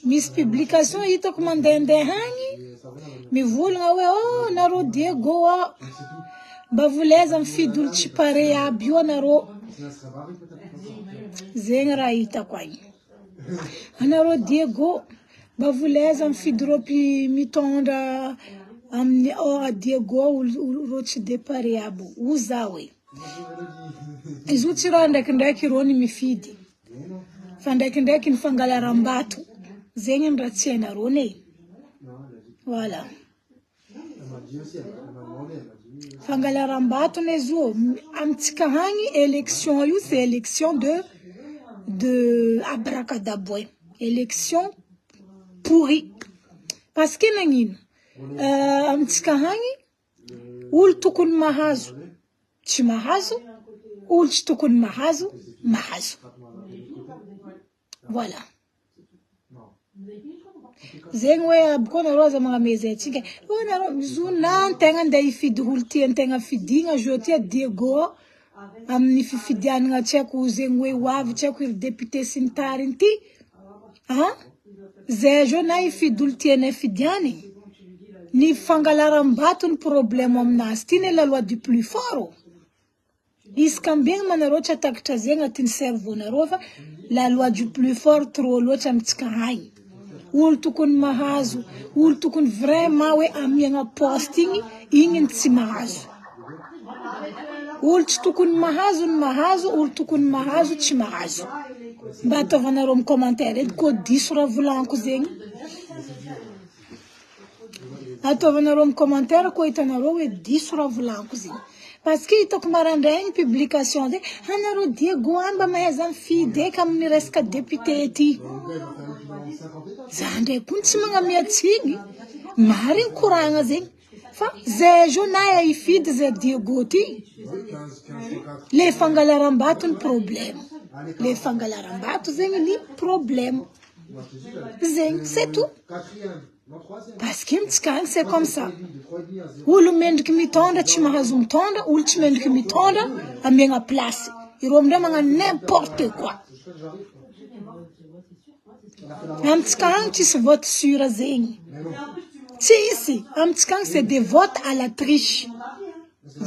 Misy publication hitako mandehandeha agny mivolagna hoe oh narô Diego mba volaiza mifidy olo tsy pare aby io narô zegny raha hitako agny anarô Diego mba volaiza mifidy rô mitondra amin'ny Diego olo tsy de pare aby oza hoe izy io tsy raha ndraikindraiky irô ny mifidy fa ndraikindraiky ny fangalaram-bato zegny ny raha tsy hainarô ne voilà fangalaram-bato ne zo amitsika hagny élection io c'est élection de abracadabra élection pourri parce que nagnino amitsika hagny olo tokony mahazo tsy mahazo olo tsy tokony mahazo voilà zegny hoe abiko narô za magnameza atsika narô mizona antegna andeha hifidy olo ty antegna fidigna jeudi Diego amin'ny fifidianana tsy haiko zegny hoe hoavy tsy haiko iry député sy ny tariny ty zay jo na hifidy olo ty anay fidiany ny fangalaram-bato ny problème aminazy ty ne la loi du plus fort izy kambegny manarô tsy atakatra zegny agnatin'ny cerveau narô fa la loi du plus fort trop loatra amitsika hagny olo tokony mahazo olo tokony vraiment hoe amiagna poste igny ny tsy mahazo olo tsy tokony mahazo ny mahazo olo tokony mahazo tsy mahazo mba ataovanarô amin'ny commentaire edy ko diso raha volaniko zegny ataovanarô amin'ny commentaire ko hitanarô hoe diso raha volaniko zegny parce que hitako marandraigny publication zegny anarô Diego mba mahaiza mifidy eky amin'ny resaka député ty za ndraiky koa tsy magnamia tsigny marigny koragna zegny fa zay jo na hifidy zay Diego ty le fangalaram-bato ny problème le fangalaram-bato zegny ny problème zegny c'est tout parce que mitsika agny c'est comme ça olo mendriky mitondra tsy mahazo mitondra olo tsy mendriky mitondra amiagna place irô amindray magnano n'importe quoi amitsika agny tsisy vote sûr zegny tsisy amitsika agny c'est des votes à la triche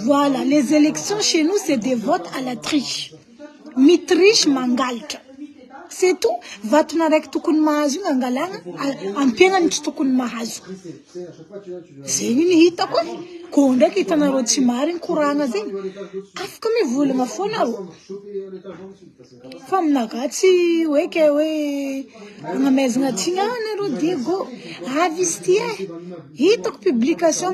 voilà les élections chez nous c'est des votes à la triche mitriche mangalatra c'est tout vatona raiky tokony mahazo igny angalagna ampiagnany tsy tokony mahazo zegny ny hitako ko ndraiky hitanarô tsy marigny koragna zegny afaka mivolagna foanarô fa aminaka tsy hoeke hoe agnamezagna tsigny anarô Diego avy izy ty hitako publication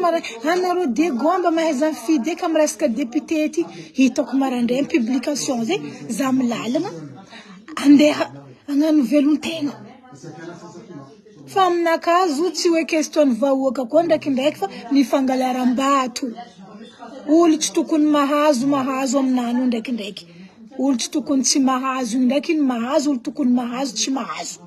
anarô Diego mba mahaiza mifidy eky amin'ny resaka député ty hitako marandray publication zegny za milalagna andeha agnano velon-tegna fa aminakazo tsy hoe question vahoaka koa ndraikindraiky fa ny fangalaram-bato olo tsy tokony mahazo aminany ndraikindraiky olo tsy tokony tsy mahazo ndraiky ny mahazo olo tokony mahazo tsy mahazo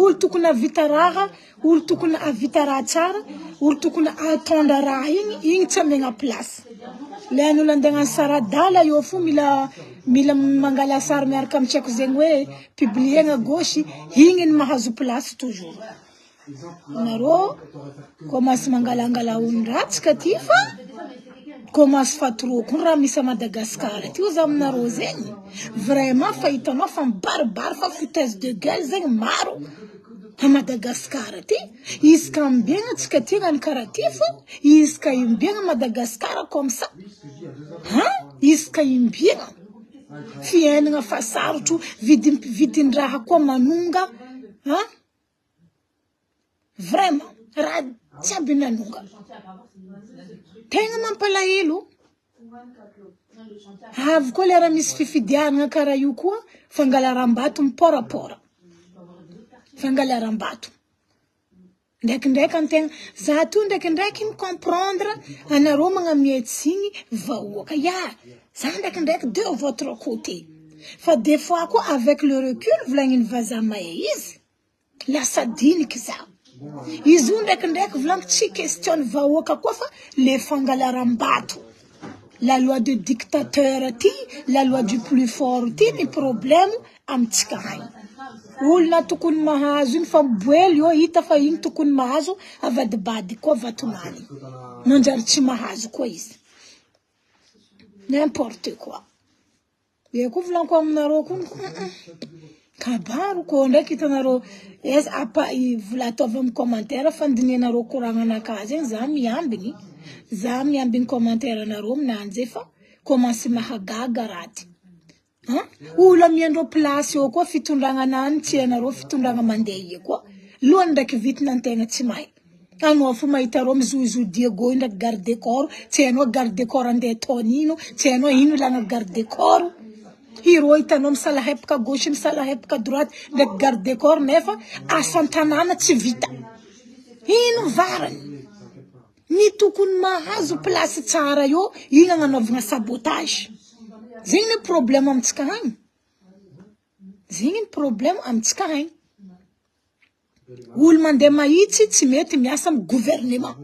olo tokony avita raha olo tokony avita raha tsara olo tokony atondra raha igny tsy amiagna place le an'olo andeha saradala io fo mila mangala sary miaraka amin'ny tsako zegny hoe publiena gauche igny ny mahazo place toujours narô commence mangalangala olo-dratsika ty fa commence fatoroko raha misy à Madagascar ty oza aminarô zegny vraiment fa hitanao fa mibaribary fa foutaise de gueule zegny maro à Madagascar ty izy ka mbiagna tsika ty agnano karaha ty fo izy ka imbiagna Madagascar comme ça izy ka imbiagna fiainana fa sarotro vidin-draha koa manonga vraiment raha tsy aby nanonga tegna mampalahelo avy koa lera misy fifidianana karaha io koa fangalaram-bato miporapora fangalaram-bato ndraikindraiky antegna za to ndraikindraiky micomprendre anarô magnamietsigny vahoaka za ndraikindraiky de votre côté fa des fois koa avec le recul volagniny vazaha mahay izy lasa diniky za izy io ndraikindraiky volaniko tsy question vahoaka koa fa le fangalaram-bato la loi de dictateur ty la loi du plus fort ty ny problème amitsika agny olona tokony mahazo iny fa boely io hita fa iny tokony mahazo avadibady koa vatonany manjary tsy mahazo koa izy n'importe quoi ko volanko aminareo koa kabaro ko ndraiky hitanareo apa vola ataovy amin'ny commentaire fandinianareo koragnanakazy zegny za miambiny commentaire nareo aminanjy fa commence mahagaga raty olo amiandreo place eo koa fitondragnanany tsy hainareo fitondragna mandeha koa lohany ndraiky vitina antegna tsy mahay anao fo mahitareo mizoizo Diego ndraiky garde corps tsy hainao garde corps andeha taonino tsy hainao ino ilagna garde corps hiro hitanao misalahepaka gauche misalahepaka droite ndraiky garde corps nefa asan-tanàna tsy vita ino varany ny tokony mahazo place tsara io ina gnanaovagna sabotage zegny ny problème amitsika hagny zegny ny problème amitsika hagny olo mandeha mahitsy tsy mety miasa amin'ny gouvernement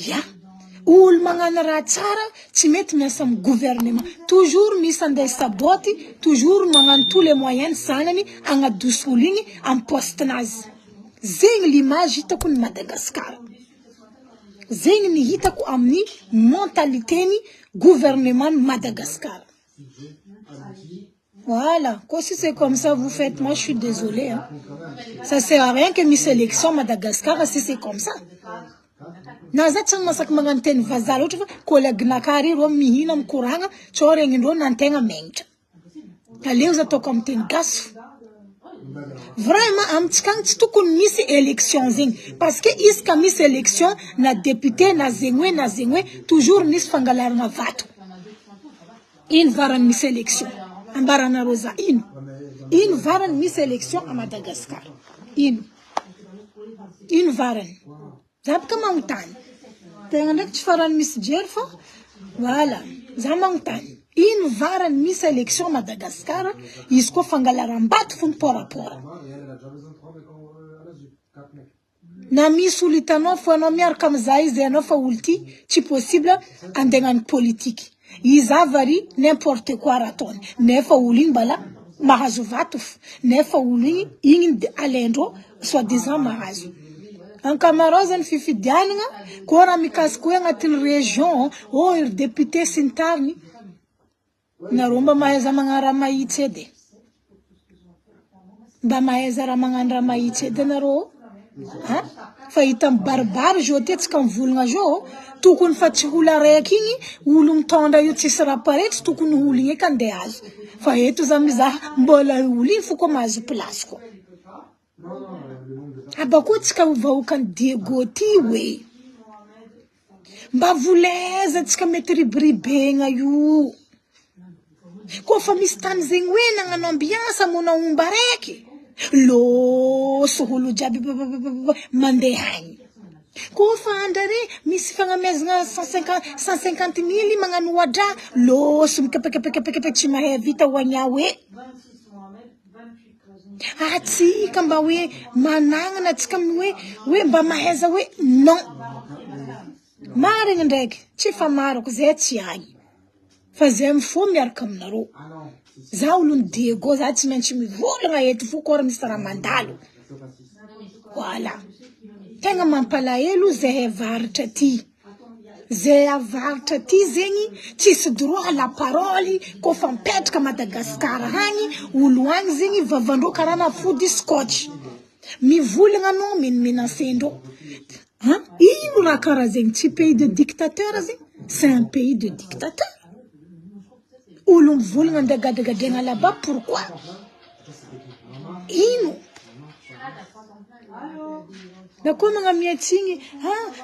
ya olo magnano raha tsara tsy mety miasa amin'ny gouvernement toujours misy andeha saboty toujours magnano tous les moyens sanany agnadoso olo igny amin'ny postinazy zegny l'image hitako ny Madagascar zegny ny hitako amin'ny mentalité ni gouvernement Madagascar. Voilà, si c'est comme ça vous faites, moi je suis désolée. Hein. Ça sert à rien que mes sélections Madagascar, si c'est comme ça. Nazat masak manganten vazal autre collègue nakari ro mihina mkuranga chore ngindro nantenga mencha. Kaleo za to comme ten gas. Vraiment amtskang tukun mis élection zing parce que iska mis élection na député na zengwe toujours mis fangalar na vatu. In varan mis élection. Ambarana rosa in varan mis élection à Madagascar. In varan. Zap kamangtan. Tenganek faran mis jerfa. Voilà. Zamangtan. In varan mis élection Madagascar. Isko fangalarambat fun pora. Na misulitano fo no miarka mzai zeno fa ulti ci possible andengan politique. Izavari n'importe quoi raton. Nefa ulin bala mahazu vatuf. Nefa ulin ingin alendro soi-disant mahazu. En Camarozan fifidiana kora mikaskuya ngatin région o député sintarni na romba maeza mangara maitsede. Ba maeza ramangandra maitsede na ro. Ha? Fa itam barbar jote tsika mvolagna jo tokony fa tsy hula raiky igny olo mitondra io tsisy raparetsy tokony olo igny ka andeha azo fa eto za mizaha mbola olo igny fo koa mahazo place koa abako tsika vahoakany Diego ty we mba voleza tsika mety ribribegna io koa fa misy tany zegny hoe nagnano ambiansa mona omba raiky lo soholo jabi mandehany ko fa andare misy fagnamezana 150,000 magnano wadra lo sumkepekepekepeke tsy mahay vita hoagna we atsika mba we manangana tsika we mba maheza we non marigny ndraiky tsy fa marako zay tsy agny fa zay mfo miaraka aminareo za olon Diego za tsy maintsy mivolagna eto fo koa misy raha mandalo voilà tegna mampalahelo zay avaritra ty zay avaritra ty zegny tsisy droit à la parole ko fa mipetraka Madagascar hagny olo agny zegny vavandro karana fody scotch mivolagna anao menace-ndro ino raha karaha zegny tsy pays de dictateur zegny c'est un pays de dictateur olo mivolagna andeha gadagadraigna là-bas pourquoi ino na koa magnamiatsigny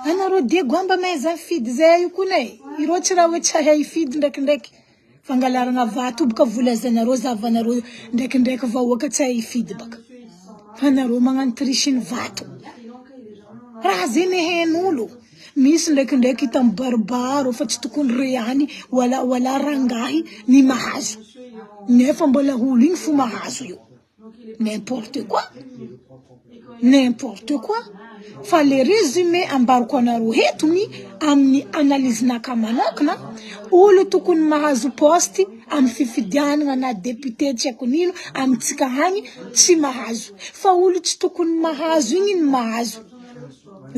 anareo Diego amba mahaza fidy zay io kone ireo tsy raha hoe tsy hay fidy ndraikindraiky fangalarana vato boka volazanareo zavanareo ndraikindraiky vahoaka tsy hay fidy baka anareo magnano trichy vato raha zegny hain'olo misy ndraikindraiky hita mibaribaro fa tsy tokony rehany wala rangahy ny mahazo nefa mbola olo igny fo mahazo io n'importe quoi fa le résumé ambariko anareo eto ny amin'ny analyse-naka manokana olo tokony mahazo poste amin'ny fifidianana na député tsy haiko nino amintsika hagny tsy mahazo fa olo tsy tokony mahazo igny ny mahazo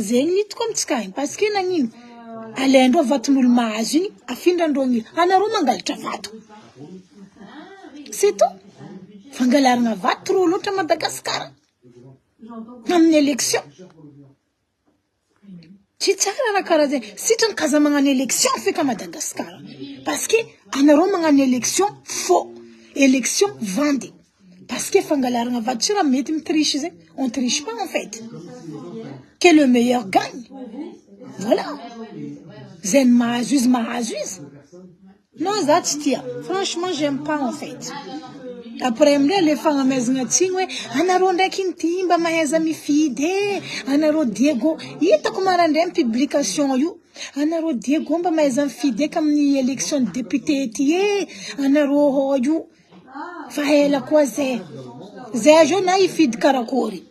zegny hitako amintsika hagny parce que nagnino alendreo vaton'olo mahazo igny afindrandreo igny anareo mangalatra vato c'est tout fangalarana vato ro loatra Madagasikara amin'ny élection tsy tsara raha karaha zay sitrany kaza magnano élection feka Madagasikara parce que anareo magnano élection faux élection vendée parce que fangalarana vato tsy raha mety mitriche zay on triche pas en fait que le meilleur gagne voilà zay mahazo izy non ça tsy tia franchement j'aime pas en fait après amindray le fagnamezana tsigny hoe anareo ndraiky iny ty mba mahaiza mifidy anareo Diego hitako marandray amin'ny publication io anareo Diego mba mahaiza mifidy eka amin'ny élection de député ty anareo io fa ela koa zay jo na ifidy karakory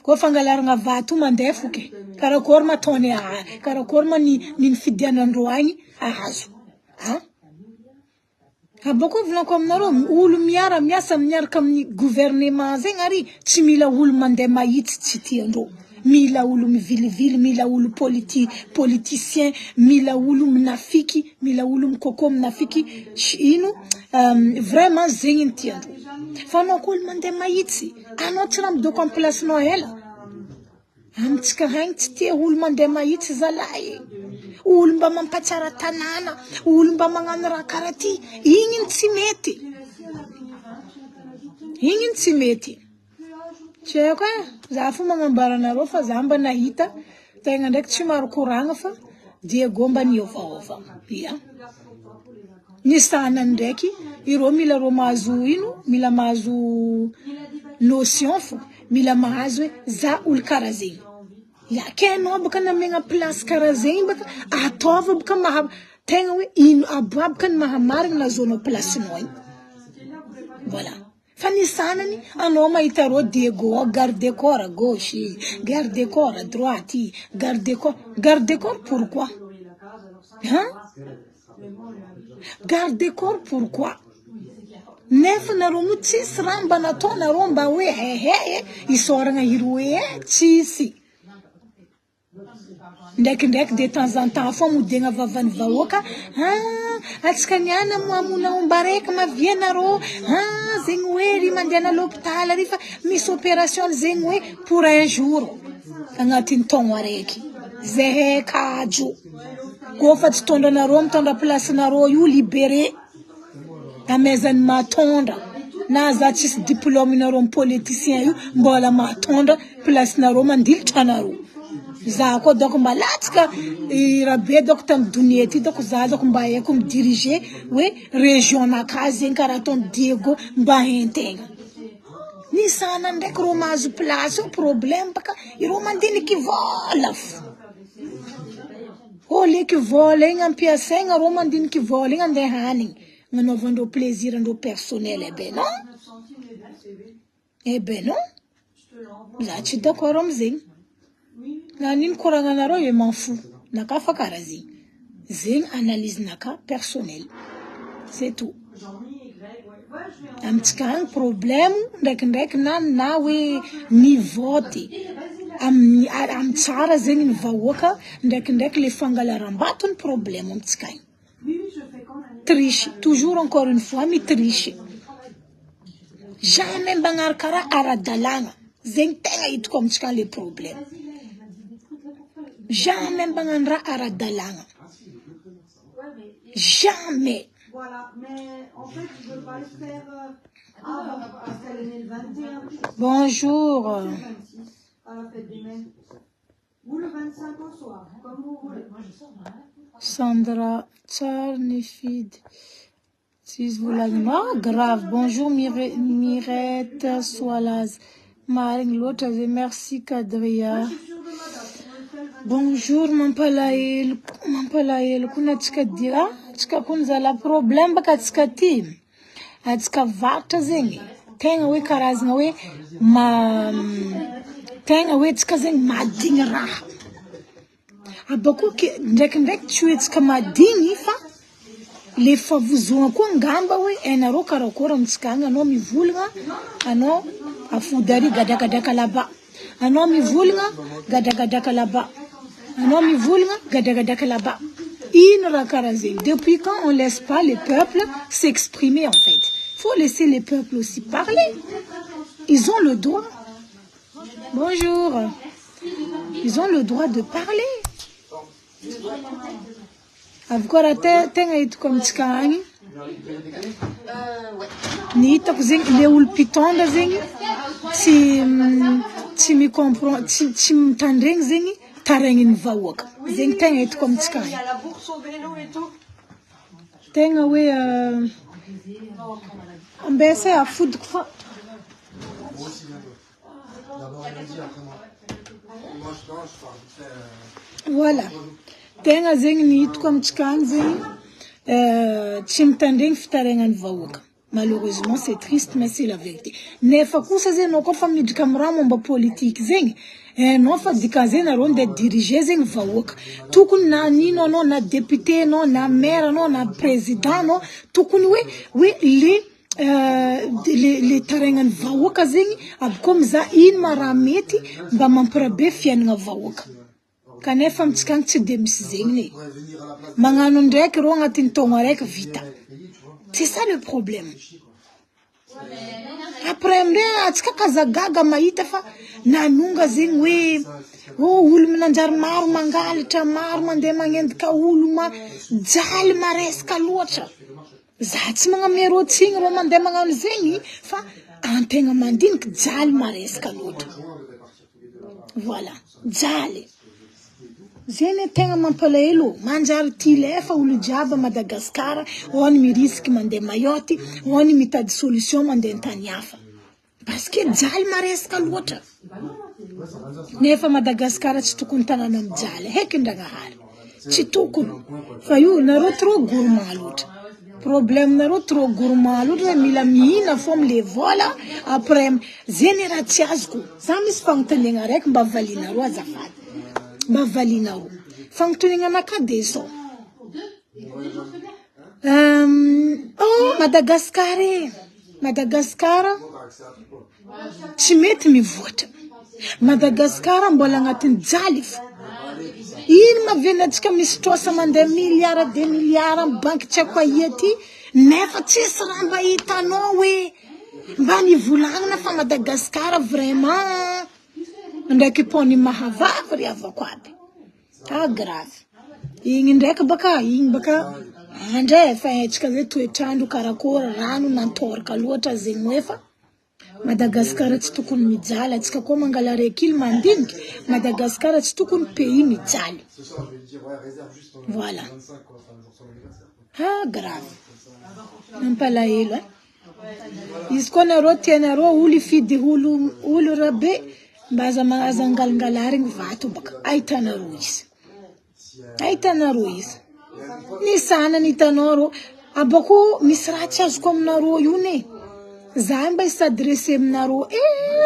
ko fangalarana vato mandeha foke karakory matone karakory ny fidianandreo agny ahazo abako volanko aminareo olo miasa miaraka amin'ny gouvernement zegny ary tsy mila olo mandeha mahitsy tsy tiandreo mila olo mivilivily mila olo politicien mila olo minafiky mila olo mikoko minafiky ino vraiment zegny ny tiandreo fa anao ko olo mandeha mahitsy anao tsy raha midoko amin'ny placenao ela amitsika hagny tsy tia olo mandeha mahitsy zalahy olo mba mampatsara tanàna olo mba magnano raha karaha ty igny tsy mety tsy haiko za fo magnambara anareo fa za mba nahita tegna ndraiky tsy maro koragna fa Diego mba niovaova ny sanany ndraiky ireo mila ro mahazo ino mila mahazo notion fo mila mahazo hoe za olo karaha zegny ke anao baka namegna place karaha zegny baka ataova baka tegna hoe ino aboabaka ny mahamarigna nazonao placenao igny voilà fa ny sanany anao mahita ro Diego garde corps à gauche garde corps à droite garde corps pourquoi garde corps pourquoi nefa nareo mo tsisy raha mba natao nareo mba hoe isoragna hiroe tsisy ndraikindraiky de temps en temps fo modigna vavany vahoaka atsika niana moamona omba raiky mavianareo zegny hoe ry mandeha à l'hôpital ry fa misy opération zegny hoe pour un jour agnatin'ny taogno araiky zay kajo ko fa tsy tondranareo mitondra place nareo io libéré amezany matondra na za tsisy diplôme nareo amin'ny politicien io mbola matondra place nareo mandilitra anareo za ko donc mba latsaka rabe donc tam dunia ty donc za donc mba haiko midiriger hoe région naka zegny karaha ataony Diego mba hentegna ny sana ndraiky ro mahazo place io problème baka ireo mandiniky vola leky vola igny ampiasaigna ro mandiniky vola igny andeha hanigny nanaovandreo plaisir andreo personnel ben non za tsy d'accord amizegny nanino koragna anareo m'en fous naka fa karaha zegny analyse naka personnel c'est tout amitsika hagny problème ndraikindraiky na hoe ny vote amin'ny tsara zegny ny vahoaka ndraikindraiky le fangalaram-bato ny problème amitsika hagny triche toujours encore une fois mitriche jamais mba gnarikaraha ara-dalagna zegny tegna hitako amitsika le problème jamais mba gnano raha ara-dalagna jamais. Voilà, mais en fait, je ne veux pas le faire avant, parce qu'elle est née le 21. Bonjour. Le 26, à la fête des mères. Ou le 25 au soir, comme vous voulez. Sandra Tcharnifid. Si vous l'avez grave. Bonjour Mirette Soalaz. Marine l'autre, merci Kadria. Bonjour mampalaelo kuna tsika dia tsika kun zala problème baka tsika ty atsika varatra zegny tegna hoe karazagna hoe Tegna hoe tsika zegny madigny raha. Abako ndraikindraiky tsy hoe tsika madigny fa le favozoana koa ngamba hoe ainareo karakôry amitsika agny, anao mivolagna, anao afodary gadragadraka là-bas. Anao mivolagna gadragadraka là-bas. Anao mivolagna gadragadraka là-bas. Ino raha karaha zegny? Depuis quand on laisse pas les peuples s'exprimer en fait? Faut laisser les peuples aussi parler. Ils ont le droit. Bonjour. Ils ont le droit de parler. Avokora tegna hitako amitsika agny. Ny hitako zegny le olo mpitondra zegny tsy micomprendre, tsy mitandregny zegny taraignin'ny vahoaka. Zegny tegna hitako amitsika agny. Tegna hoe ambesa afodiko fa voilà. Tegna zegny ny hitako amitsika agny zegny tsy mitandregny fitarainan'ny vahoaka. Malheureusement c'est triste mais c'est la vérité. Nefa kosa zegny anao koa fa miditra amin'ny raha momba politique zegny, anao fa dikan'zegny nareo nde diriger zegny vahoaka. Tokony na nino anao, na député anao, na maire anao, na président anao, tokony hoe le tarainan'ny vahoaka zegny aboko mizaha ino ma raha mety mba mampirabe fiainana vahoaka. Kanefa amitsika agny tsy de misy zegny. Magnano ndraiky reo agnatin'ny taogno araiky vita. C'est ça le problème. Après amindray atsika kazagaga mahita fa nanonga zegny hoe olo minanjary maro mangalatra, maro mandeha magnendika olo jaly maresaka loatra. Za tsy magname reo tsigny reo mandeha magnano zegny fa antegna mandiniky jaly maresaka loatra. Voilà, jaly. Zegny tegna mampalahelo, manjary tilefa olo jiaby Madagasikara, hoany mirisky mandeha Mayotte, hoany mitady solution mandeha antany hafa. Parce que jaly maresaka loatra. Nefa Madagasikara tsy tokony tanàna mijaly, hekin-dragnahary. Tsy tokony. Fa io nareo trop gourmand loatra. Problème nareo trop gourmand loatra, mila mihina fô amile vola, après zegny raha tsy azoko. Za misy fagnontaniana araiky mba valinareo azafady. Mba valinareo. Fagnontaniana anaka de zao. Madagasikara Madagasikara tsy mety mivoatra. Madagasikara mbola agnatin'ny jaly fa. Ino mahaviana antsika misy trosa mandeha milliards des milliards amin'ny banky tsy haiko aia ty, nefa tsisy raha mba hitanao hoe mba nivolagnina fa Madagasikara vraiment ndraiky pony mahavavy ry avako aby. Grave. Igny ndraiky baka andray efa haitsika hoe toetrandro karakôry, rano nantoraka loatra zegny hoe fa Madagasikara tsy tokony mijaly, atsika koa mangala rekily mandiniky, Madagasikara tsy tokony pays mijaly. Voilà. Grave. Nampalahelo. Izy koa nareo tianareo olo ifidy olo rabe, mba aza angalingalarigny vato baka. Aitanareo izy. Aitanareo izy. Ny sanany hitanao reo, abako misy raha tsy azoko aminareo io ne. Za mba isadresse aminareo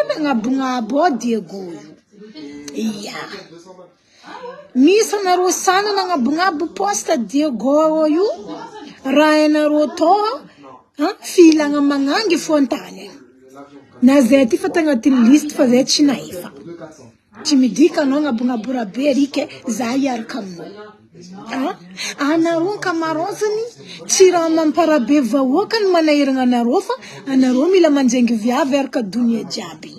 nagnabonabo ao Diego io. Iya. Misy anareo sana nagnabonabo poste Diego io, raha ainareo tao filagna magnangy fo antany. Na zay ty fa tagnatin'ny liste fa zay tsy nahifa. Tsy midika anao agnabonabo rabe rike za hiaraka aminao. Anareo ankamaroazany tsy raha mamparabe vahoaka no manahirana anareo fa anareo mila manjengy viavy araka dunia jiaby.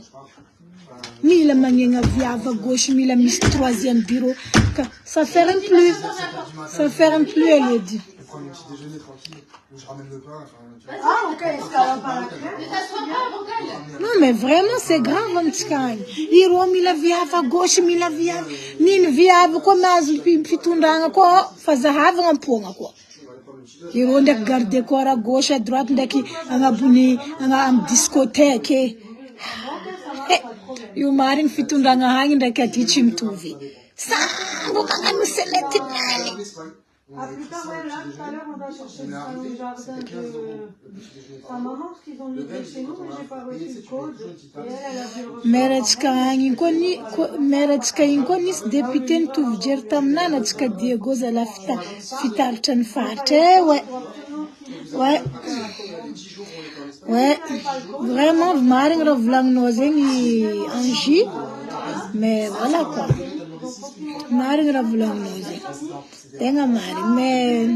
Mila magnegna viavy à gauche, mila misy 3e bureau. Ça fait un plus. Ça fait un plus, elle le dit. Non mais vraiment c'est grave amitsika. Iro mila viavy à gauche, mila viavy. Nino viavy koa mahazo fitondragna koa fa zahavagna ampoagna koa. Iro ndraiky garde corps à gauche à droite ndraiky agnabony amin'ny discothèque. Io marigny fitondragna hagny ndraiky aty tsy mitovy. Sambo kagnano selety nani. Ah, plus tard, ouais, là, tout à l'heure, on va chercher le salon de jardin de sa maman, parce qu'ils ont livré chez nous, mais j'ai pas reçu le code. Et elle a dû le recevoir. Meratsika inkonis député nitovy taminana tsika Diego zala fitaritra ny faritra. Ouais. Ouais. Ouais. Vraiment, marigny raha volagninao zegny Angie. Mais voilà quoi. Marigny raha volagninao zegny. Tegna marigny. Mais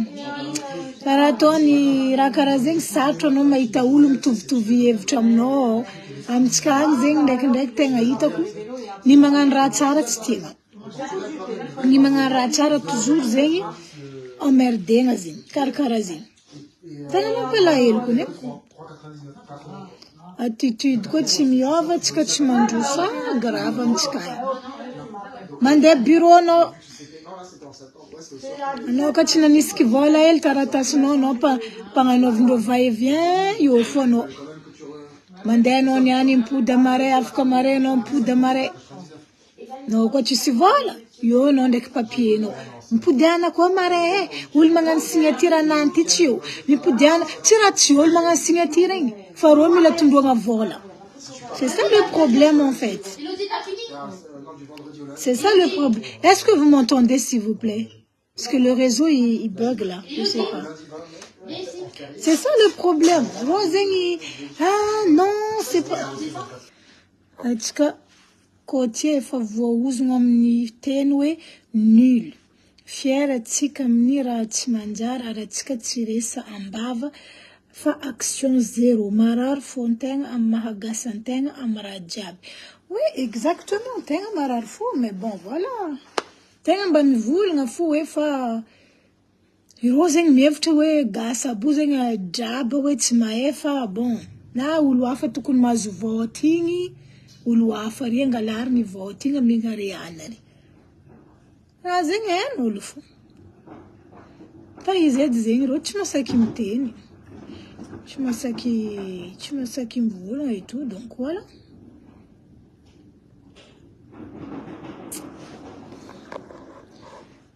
karaha ataony raha karaha zegny sarotra anao mahita olo mitovitovy hevitra aminao. Amitsika agny zegny ndraikindraiky tegna hitako ny magnano raha tsara tsy tiana. Ny magnano raha tsara toujours zegny emmerdegna zegny. Karakara zegny. Tegna mampalahelo kone. Attitude koa tsy miova, tsika tsy mandroso grave amitsika agny. Mandeha bureau anao ka tsy nanisika vola hely taratasinao anao mpagnanaovindreo va-et-vient io fo anao. Mandeha anao niany mipody amaray, afaka maray anao mipody amaray. Anao koa tsisy vola, io anao ndraiky papier-nao. Mipodiana koa maray, olo magnano signature ananty tsy io. Mipodiana, tsy raha tsy olo magnano signature igny, fa rô mila tondroana vola. C'est ça le problème en fait. C'est ça le problème. Est-ce que vous m'entendez s'il vous plaît? Parce que le réseau il bug là, je sais pas. C'est ça le problème. Rosengi, ah non, c'est pas. En tout cas, côté fa voaozogna amin'ny teny hoe nul. Fiera tsika amin'ny raha tsy manjary ary tsika tsy resa ambava fa action zéro. Marary fo antegna amin'ny mahagasy antegna amin'ny raha jiaby. Oui, exactement, tegna marary fo, mais bon, voilà. Tegna mba mivolagna fo hoe fa irô zegny mihevitra hoe gasy aby io zegny jiaby hoe tsy mahay fa bon. Na olo hafa tokony mahazo vote igny, olo hafa ry angalary ny vote igny amin'ny Ariana ry. Raha zegny hain'olo fo. Fa izy edy zegny rô tsy masaky miteny. Tsy masaky mivolagna et tout, donc voilà.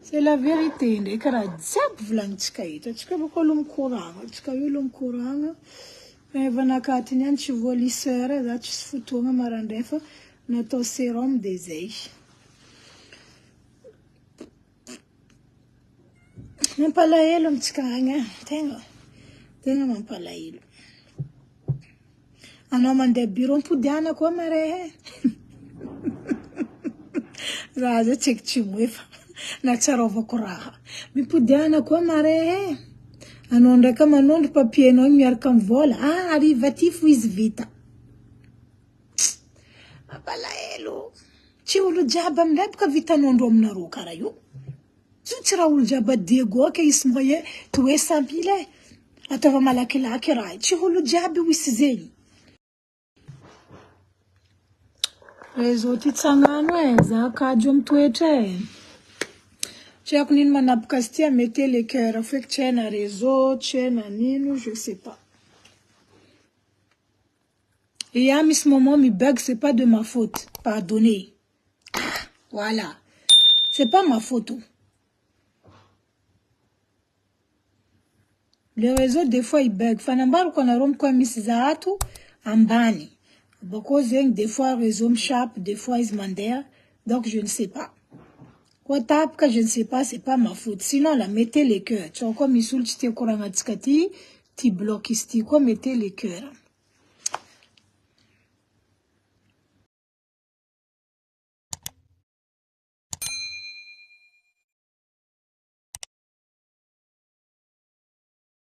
C'est la vérité, ndraiky raha jiaby volagnintsika eto. Atsika boko olo mikoragna, atsika io olo mikoragna. Fa nakatiny any tsy voaliseur za tsisy fotoagna marandray fa natao sérum de zay. Mampalahelo amitsika agny, tegna mampalahelo. Anao mandeha bureau mipodiana koa maray. Raha zay tsy tsy moefa. Na tsarovako raha. Mipodiana koa maray. Anao ndraika manondro papier-nao miaraka amin'ny vola. Ah, arriva aty fo izy vita. Mampalahelo. Tsy olo jiaby amin'ilay boka vitanondro aminareo karaha io. Tsy raha olo jiaby Diego ke isy moyen toe 100 000 atava malakilaky raha. Tsy olo jiaby wisy zegny. Réseau ty tsagnano za kajo mitoetra Tsy haiko nino manapaka azy ty mety le cœur feky tsy haina réseau, tsy haina nino, je sais pas. Et y a misy moment mi bug, c'est pas de ma faute. Pardonnez. Voilà. C'est pas ma faute. Le réseau des fois il bug. Fanambaro kwa na rom kwa misy zato ambani. Boko zeng des fois réseau m'chape, des fois ils mandeha. Donc je ne sais pas. Quoi tape que je ne sais pas, c'est pas ma faute. Sinon la mettez les cœurs. Tu as encore mis sous le petit courant à ti bloque ici quoi mettez les cœurs.